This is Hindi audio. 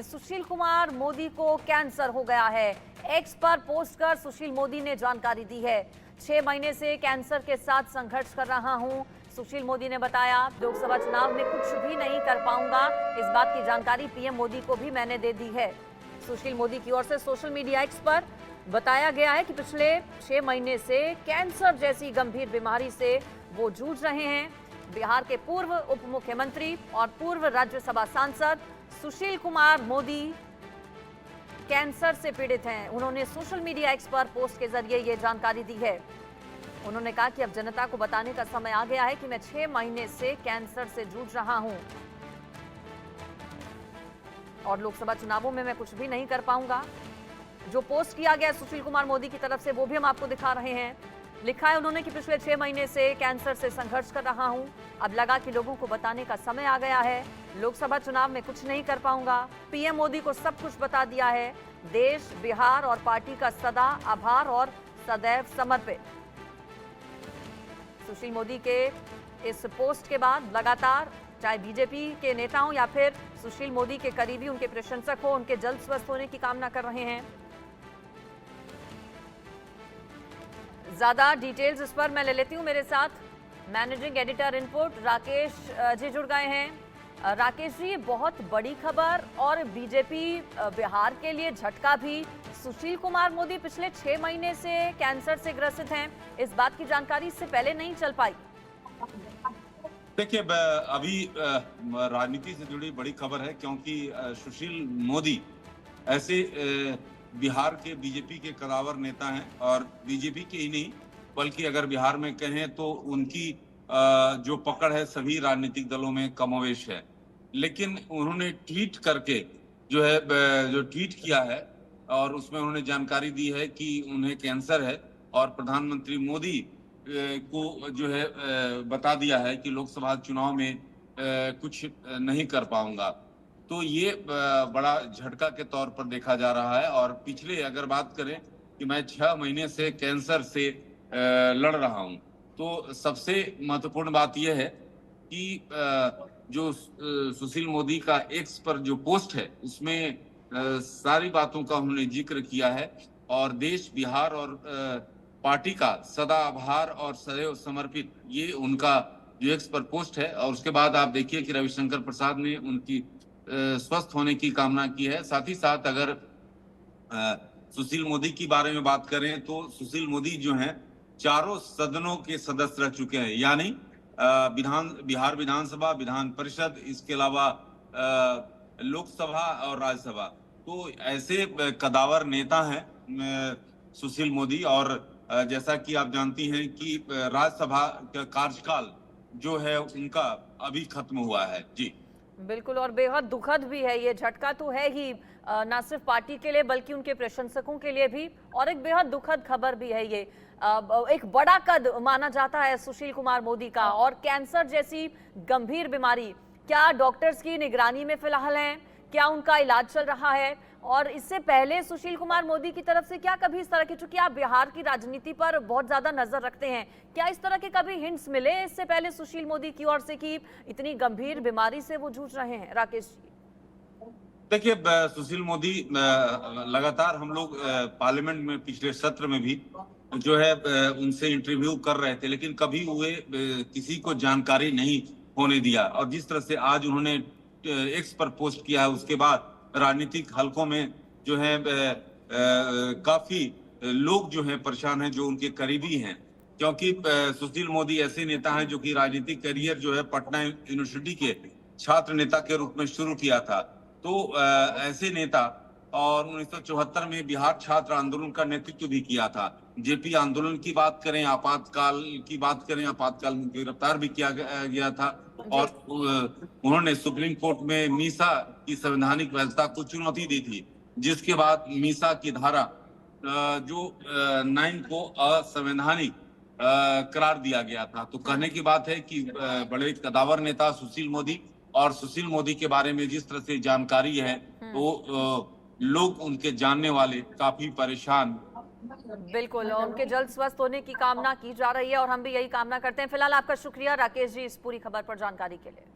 सुशील कुमार मोदी को कैंसर हो गया है। एक्स पर पोस्ट कर सुशील मोदी ने जानकारी दी है। 6 महीने से कैंसर के साथ संघर्ष कर रहा हूं, सुशील मोदी ने बताया। लोकसभा चुनाव में कुछ भी नहीं कर पाऊंगा, इस बात की जानकारी पीएम मोदी को भी मैंने दे दी है। सुशील मोदी की ओर से सोशल मीडिया एक्स पर बताया गया है कि पिछले 6 महीने से कैंसर जैसी गंभीर बीमारी से वो जूझ रहे हैं। बिहार के पूर्व उप मुख्यमंत्री और पूर्व राज्यसभा सांसद सुशील कुमार मोदी कैंसर से पीड़ित हैं। उन्होंने सोशल मीडिया एक्स पर पोस्ट के जरिए ये जानकारी दी है। उन्होंने कहा कि अब जनता को बताने का समय आ गया है कि मैं 6 महीने से कैंसर से जूझ रहा हूं और लोकसभा चुनावों में मैं कुछ भी नहीं कर पाऊंगा। जो पोस्ट किया गया सुशील कुमार मोदी की तरफ से वो भी हम आपको दिखा रहे हैं। लिखा है उन्होंने कि पिछले 6 महीने से कैंसर से संघर्ष कर रहा हूं, अब लगा कि लोगों को बताने का समय आ गया है। लोकसभा चुनाव में कुछ नहीं कर पाऊंगा। पीएम मोदी को सब कुछ बता दिया है। देश, बिहार और पार्टी का सदा आभार और सदैव समर्पित। सुशील मोदी के इस पोस्ट के बाद लगातार चाहे बीजेपी के नेताओं या फिर सुशील मोदी के करीबी, उनके प्रशंसक हो, उनके जल्द स्वस्थ होने की कामना कर रहे हैं। ज्यादा डिटेल्स इस पर मैं ले लेती हूं। मेरे साथ managing editor input Rakesh ji जुड़ गए हैं। राकेश जी, ये बहुत बड़ी खबर और बीजेपी बिहार के लिए झटका भी। सुशील कुमार मोदी पिछले 6 महीने से कैंसर से ग्रसित हैं, इस बात की जानकारी इससे पहले नहीं चल पाई। देखिए, अभी राजनीति से जुड़ी बड़ी खबर है, क्योंकि सुशील मोदी ऐसे बिहार के बीजेपी के कदावर नेता हैं और बीजेपी के ही नहीं बल्कि अगर बिहार में कहें तो उनकी जो पकड़ है सभी राजनीतिक दलों में कमोवेश है। लेकिन उन्होंने ट्वीट करके जो ट्वीट किया है और उसमें उन्होंने जानकारी दी है कि उन्हें कैंसर है और प्रधानमंत्री मोदी को बता दिया है कि लोकसभा चुनाव में कुछ नहीं कर पाऊंगा। तो ये बड़ा झटका के तौर पर देखा जा रहा है। और पिछले अगर बात करें कि मैं 6 महीने से कैंसर से लड़ रहा हूं, तो सबसे महत्वपूर्ण बात यह है कि जो सुशील मोदी का एक्स पर जो पोस्ट है उसमें सारी बातों का उन्होंने जिक्र किया है और देश, बिहार और पार्टी का सदा आभार और सदैव समर्पित, ये उनका जो एक्स पर पोस्ट है। और उसके बाद आप देखिए कि रविशंकर प्रसाद ने उनकी स्वस्थ होने की कामना की है। साथ ही साथ अगर सुशील मोदी की बारे में बात करें तो सुशील मोदी जो हैं चारों सदनों के सदस्य रह चुके हैं, यानी बिहार विधानसभा, विधान परिषद, इसके अलावा लोकसभा और राज्यसभा। तो ऐसे कदावर नेता हैं सुशील मोदी। और जैसा कि आप जानती हैं कि राज्यसभा का कार्यकाल जो है उनका अभी खत्म हुआ है। जी बिल्कुल, और बेहद दुखद भी है। ये झटका तो है ही ना सिर्फ पार्टी के लिए बल्कि उनके प्रशंसकों के लिए भी, और एक बेहद दुखद खबर भी है। ये एक बड़ा कद माना जाता है सुशील कुमार मोदी का, और कैंसर जैसी गंभीर बीमारी क्या डॉक्टर्स की निगरानी में फिलहाल है, क्या उनका इलाज चल रहा है? और इससे पहले सुशील कुमार मोदी की तरफ से क्या कभी इस तरह की, चूंकि आप बिहार की राजनीति पर बहुत ज्यादा नजर रखते हैं, क्या इस तरह के कभी हिंट्स मिले इससे पहले सुशील मोदी की ओर से कि इतनी गंभीर बीमारी से वो जूझ रहे हैं? राकेश जी, देखिए, सुशील मोदी लगातार हम लोग पार्लियामेंट में पिछले सत्र में भी उनसे इंटरव्यू कर रहे थे, लेकिन कभी किसी को जानकारी नहीं होने दिया। और जिस तरह से आज उन्होंने एक्स पर पोस्ट किया है, उसके बाद राजनीतिक हलकों में काफी लोग परेशान हैं जो उनके करीबी हैं, क्योंकि सुशील मोदी ऐसे नेता हैं जो कि राजनीतिक करियर पटना यूनिवर्सिटी के छात्र नेता के रूप में शुरू किया था। तो ऐसे नेता, और 1974 में बिहार छात्र आंदोलन का नेतृत्व भी किया था। जेपी आंदोलन की बात करें, आपातकाल की बात करें, आपातकाल में गिरफ्तार भी किया गया था। और उन्होंने सुप्रीम कोर्ट में मीसा की संवैधानिक वैधता को चुनौती दी थी, जिसके बाद मीसा की धारा 9 को असंवैधानिक करार दिया गया था। तो कहने की बात है कि बड़े कदावर नेता सुशील मोदी, और सुशील मोदी के बारे में जिस तरह से जानकारी है तो लोग, उनके जानने वाले काफी परेशान। बिल्कुल, और उनके जल्द स्वस्थ होने की कामना की जा रही है और हम भी यही कामना करते हैं। फिलहाल आपका शुक्रिया राकेश जी इस पूरी खबर पर जानकारी के लिए।